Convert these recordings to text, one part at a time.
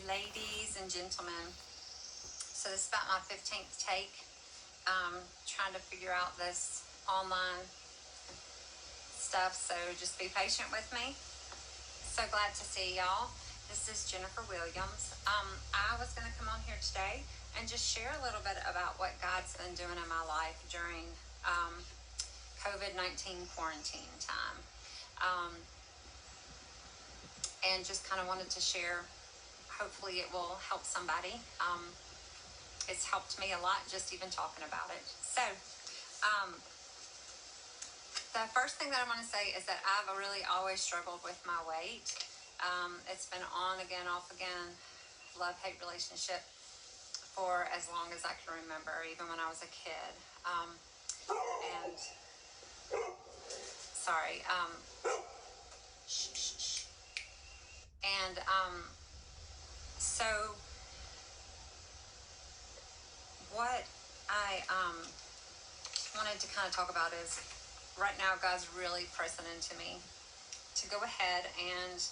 ladies and gentlemen. So this is about my 15th take. Trying to figure out this online stuff, so just be patient with me. So glad to see y'all. This is Jennifer Williams. I was going to come on here today and just share a little bit about what God's been doing in my life during COVID-19 quarantine time. And just kind of wanted to share. Hopefully it will help somebody. It's helped me a lot just even talking about it. So the first thing that I want to say is that I've really always struggled with my weight. It's been on again, off again, love-hate relationship for as long as I can remember, even when I was a kid. So what I wanted to kind of talk about is right now God's really pressing into me to go ahead and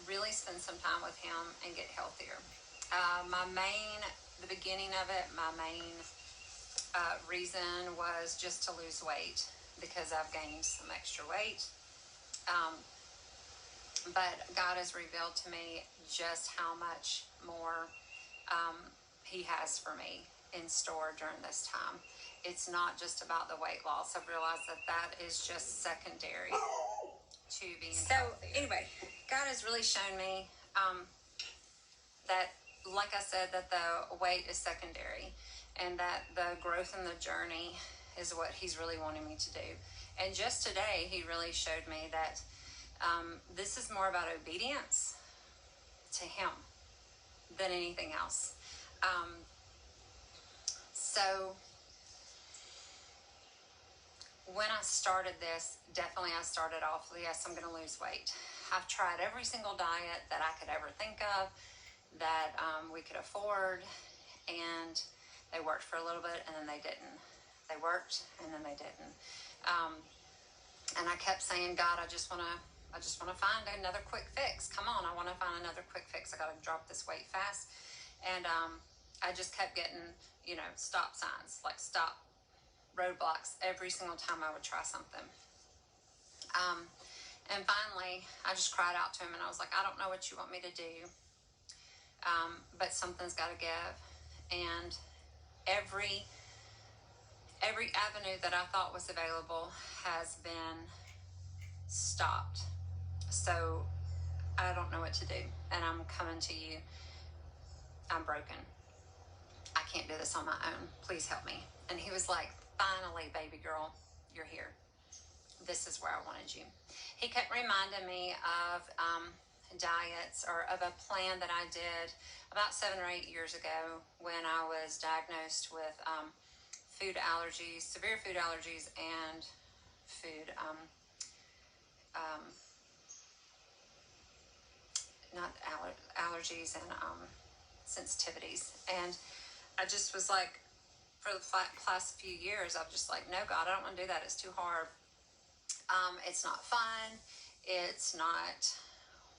really spend some time with Him and get healthier. The beginning of it, my main reason was just to lose weight because I've gained some extra weight. But God has revealed to me just how much more He has for me in store during this time. It's not just about the weight loss. I've realized that is just secondary to being healthier. Anyway, God has really shown me that, like I said, that the weight is secondary and that the growth in the journey is what He's really wanting me to do. And just today, He really showed me that this is more about obedience to Him than anything else. So when I started this, definitely I started off, yes, I'm going to lose weight. I've tried every single diet that I could ever think of that we could afford, and they worked for a little bit and then they didn't. They worked and then they didn't. And I kept saying, God, I just want to find another quick fix. Come on, I want to find another quick fix. I got to drop this weight fast. And I just kept getting, stop signs, like stop roadblocks every single time I would try something. And finally, I just cried out to Him and I was like, I don't know what you want me to do, but something's got to give. And every avenue that I thought was available has been stopped. So I don't know what to do. And I'm coming to you. I'm broken. I can't do this on my own. Please help me. And He was like, finally, baby girl, you're here. This is where I wanted you. He kept reminding me of diets, or of a plan that I did about 7 or 8 years ago when I was diagnosed with food allergies, severe food allergies, and food not allergies and sensitivities. And I just was like, for the past few years, I'm just like, no, God, I don't want to do that. It's too hard. It's not fun. It's not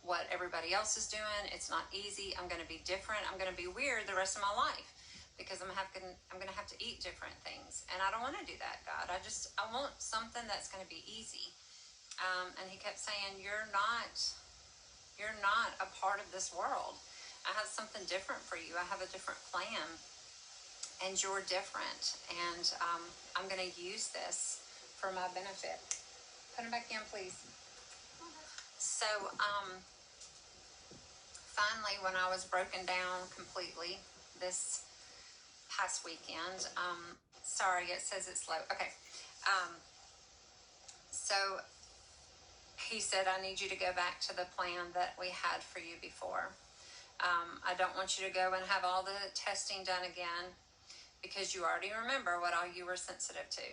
what everybody else is doing. It's not easy. I'm going to be different. I'm going to be weird the rest of my life because I'm going to have to eat different things. And I don't want to do that, God. I want something that's going to be easy. And He kept saying, you're not a part of this world. I have something different for you. I have a different plan, and you're different. And I'm going to use this for my benefit. Put them back in, please. So finally, when I was broken down completely this past weekend, sorry, it says it's slow. Okay. So He said, I need you to go back to the plan that we had for you before. I don't want you to go and have all the testing done again because you already remember what all you were sensitive to.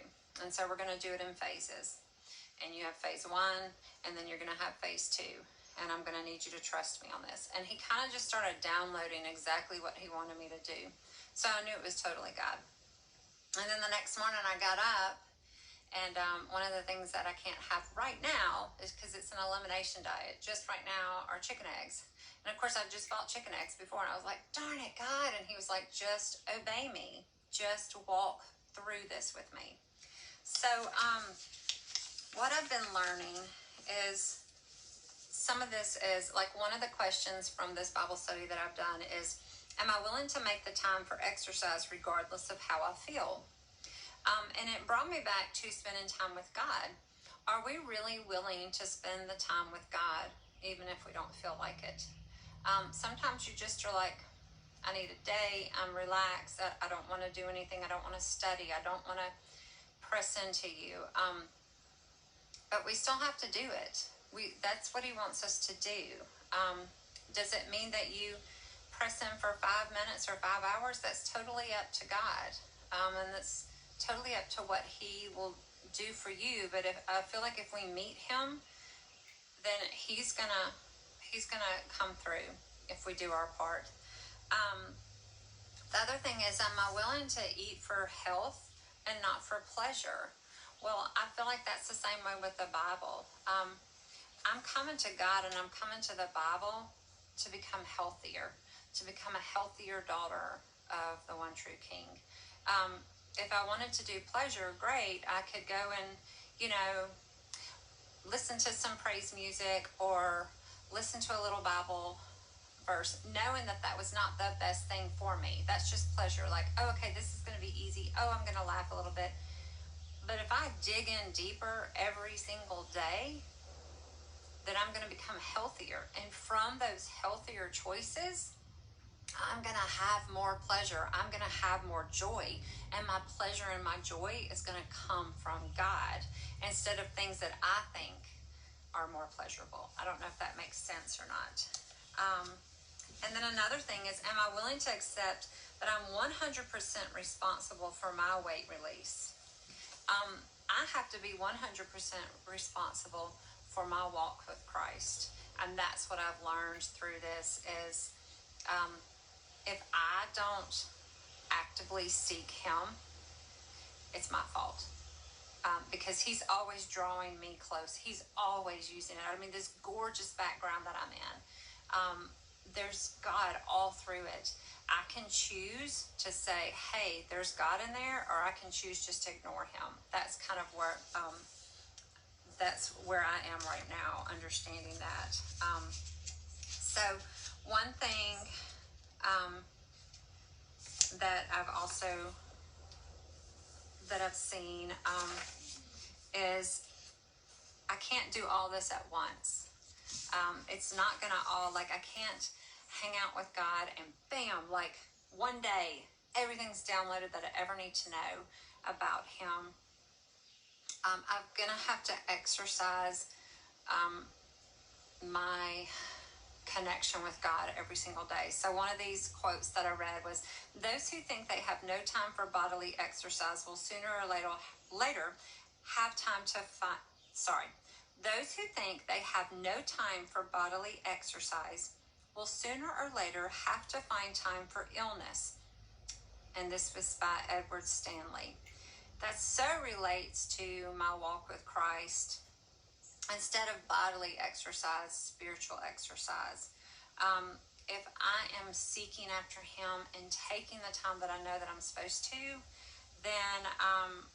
And so we're going to do it in phases. And you have phase 1, and then you're going to have phase 2. And I'm going to need you to trust me on this. And He kind of just started downloading exactly what He wanted me to do. So I knew it was totally God. And then the next morning I got up And one of the things that I can't have right now is because it's an elimination diet. Just right now are chicken eggs. And of course, I just bought chicken eggs before, and I was like, darn it, God. And he was like, just obey me. Just walk through this with me. So what I've been learning is some of this is like one of the questions from this Bible study that I've done is, am I willing to make the time for exercise regardless of how I feel? And it brought me back to spending time with God. Are we really willing to spend the time with God, even if we don't feel like it? Sometimes you just are like, I need a day, I'm relaxed, I don't want to do anything, I don't want to study, I don't want to press into you. But we still have to do it. That's what he wants us to do. Does it mean that you press in for 5 minutes or 5 hours? That's totally up to God. And that's totally up to what he will do for you. But I feel like if we meet him, then he's gonna come through if we do our part. The other thing is, am I willing to eat for health and not for pleasure? Well, I feel like that's the same way with the Bible. I'm coming to God and I'm coming to the Bible to become healthier, to become a healthier daughter of the one true King. If I wanted to do pleasure, great. I could go and, listen to some praise music or listen to a little Bible verse, knowing that that was not the best thing for me. That's just pleasure. Like, oh, okay, this is going to be easy. Oh, I'm going to laugh a little bit. But if I dig in deeper every single day, then I'm going to become healthier. And from those healthier choices, I'm going to have more pleasure. I'm going to have more joy. And my pleasure and my joy is going to come from God instead of things that I think are more pleasurable. I don't know if that makes sense or not. And then another thing is, am I willing to accept that I'm 100% responsible for my weight release? I have to be 100% responsible for my walk with Christ. And that's what I've learned through this is, if I don't actively seek him, it's my fault. Because he's always drawing me close. He's always using it. I mean, this gorgeous background that I'm in, there's God all through it. I can choose to say, hey, there's God in there, or I can choose just to ignore him. That's kind of that's where I am right now, understanding that. So one thing that I've seen is I can't do all this at once. It's not gonna all, like, I can't hang out with God and bam, like one day everything's downloaded that I ever need to know about him. I'm gonna have to exercise my connection with God every single day. So one of these quotes that I read was, those who think they have no time for bodily exercise will sooner or later have time to those who think they have no time for bodily exercise will sooner or later have to find time for illness. And this was by Edward Stanley. That so relates to my walk with Christ. Instead of bodily exercise, spiritual exercise. If I am seeking after him and taking the time that I know that I'm supposed to, then I'm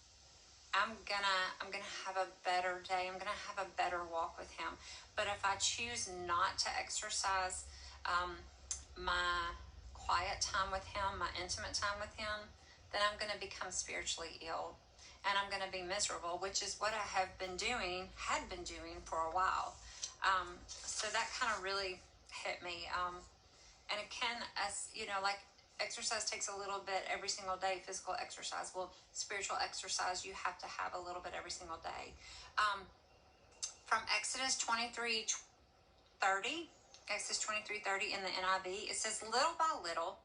gonna have a better day. I'm gonna have a better walk with him. But if I choose not to exercise my quiet time with him, my intimate time with him, then I'm gonna become spiritually ill. And I'm going to be miserable, which is what I had been doing for a while. So that kind of really hit me. And it can, like exercise takes a little bit every single day, physical exercise. Well, spiritual exercise, you have to have a little bit every single day. From Exodus 23:30 in the NIV, it says, little by little,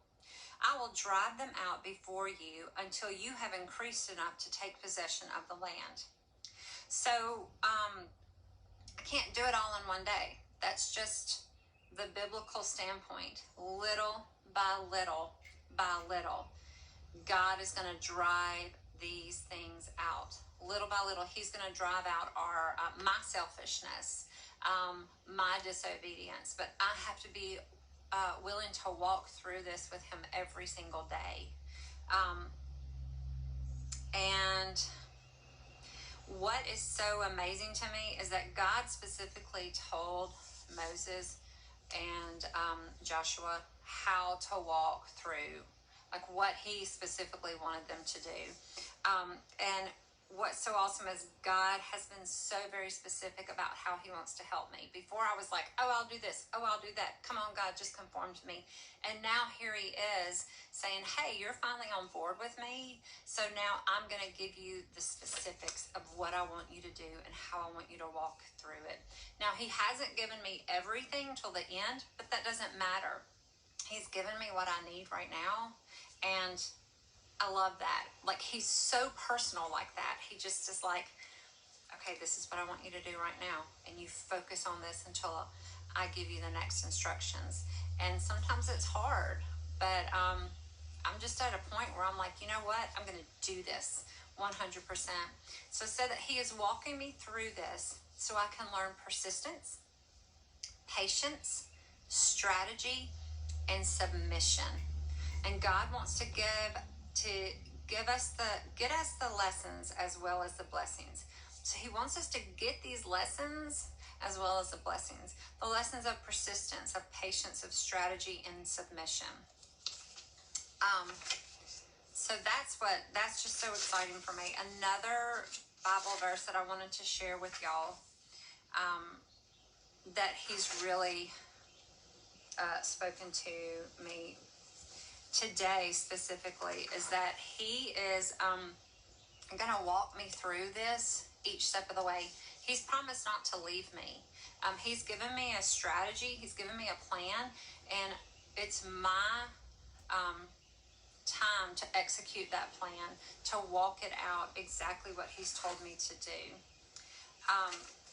I will drive them out before you until you have increased enough to take possession of the land. So I can't do it all in one day. That's just the biblical standpoint. Little by little by little, God is going to drive these things out. little by little, he's going to drive out our my selfishness, my disobedience. But I have to be willing to walk through this with him every single day. And what is so amazing to me is that God specifically told Moses and Joshua how to walk through, like what he specifically wanted them to do. And what's so awesome is God has been so very specific about how he wants to help me. Before I was like, oh, I'll do this. Oh, I'll do that. Come on, God, just conform to me. And now here he is saying, hey, you're finally on board with me. So now I'm going to give you the specifics of what I want you to do and how I want you to walk through it. Now, he hasn't given me everything till the end, but that doesn't matter. He's given me what I need right now. And I love that. Like, he's so personal like that. He just is like, okay, this is what I want you to do right now. And you focus on this until I give you the next instructions. And sometimes it's hard, but I'm just at a point where I'm like, you know what? I'm going to do this 100%. So that he is walking me through this so I can learn persistence, patience, strategy, and submission. And God wants to get us the lessons as well as the blessings. So he wants us to get these lessons as well as the blessings. The lessons of persistence, of patience, of strategy, and submission. So that's just so exciting for me. Another Bible verse that I wanted to share with y'all, that he's really spoken to me today specifically, is that he is going to walk me through this each step of the way. He's promised not to leave me. He's given me a strategy. He's given me a plan, and it's my time to execute that plan, to walk it out exactly what he's told me to do.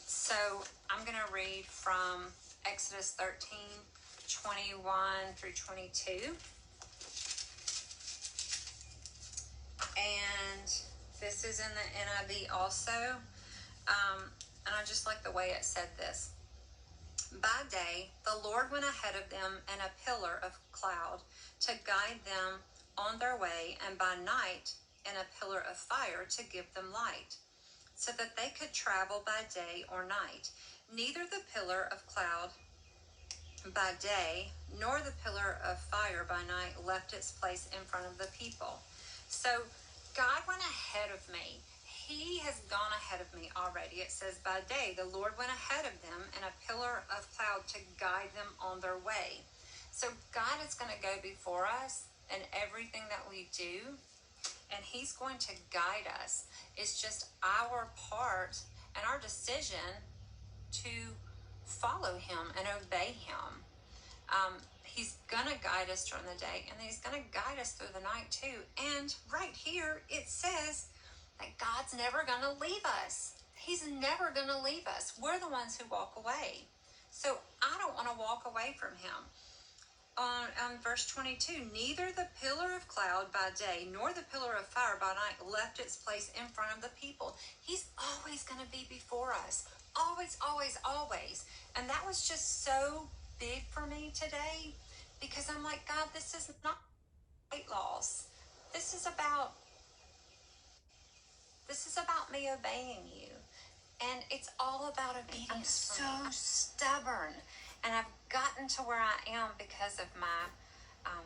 So I'm going to read from Exodus 13:21 through 22. And this is in the NIV also. And I just like the way it said this. By day, the Lord went ahead of them in a pillar of cloud to guide them on their way, and by night in a pillar of fire to give them light, so that they could travel by day or night. Neither the pillar of cloud by day nor the pillar of fire by night left its place in front of the people. So God went ahead of me. He has gone ahead of me already. It says, by day, the Lord went ahead of them in a pillar of cloud to guide them on their way. So God is going to go before us in everything that we do, and he's going to guide us. It's just our part and our decision to follow him and obey him. He's going to guide us during the day, and he's going to guide us through the night too. And right here, it says that God's never going to leave us. He's never going to leave us. We're the ones who walk away. So I don't want to walk away from him. On verse 22, neither the pillar of cloud by day nor the pillar of fire by night left its place in front of the people. He's always going to be before us. Always, always, always. And that was just so big for me today, because I'm like, God, this is not weight loss. This is about me obeying you. And it's all about obedience. I'm so stubborn. And I've gotten to where I am because of my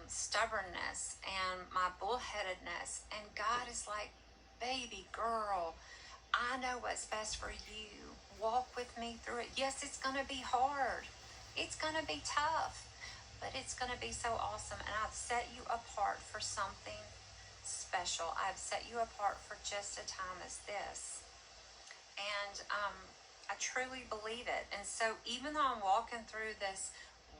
stubbornness and my bullheadedness. And God is like, baby girl, I know what's best for you. Walk with me through it. Yes, it's going to be hard. It's going to be tough. But it's going to be so awesome. And I've set you apart for something special. I've set you apart for just a time as this. And I truly believe it. And so even though I'm walking through this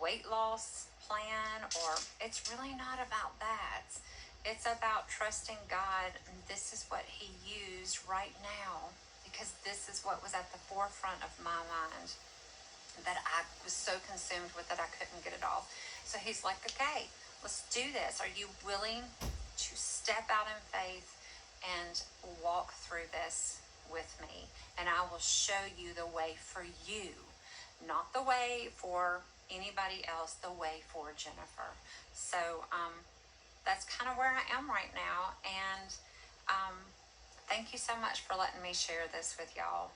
weight loss plan, or it's really not about that. It's about trusting God, and this is what he used right now, because this is what was at the forefront of my mind, that I was so consumed with that I couldn't get it off. So he's like, okay, let's do this. Are you willing to step out in faith and walk through this with me, and I will show you the way for you, not the way for anybody else, the way for Jennifer. So that's kind of where I am right now, and thank you so much for letting me share this with y'all.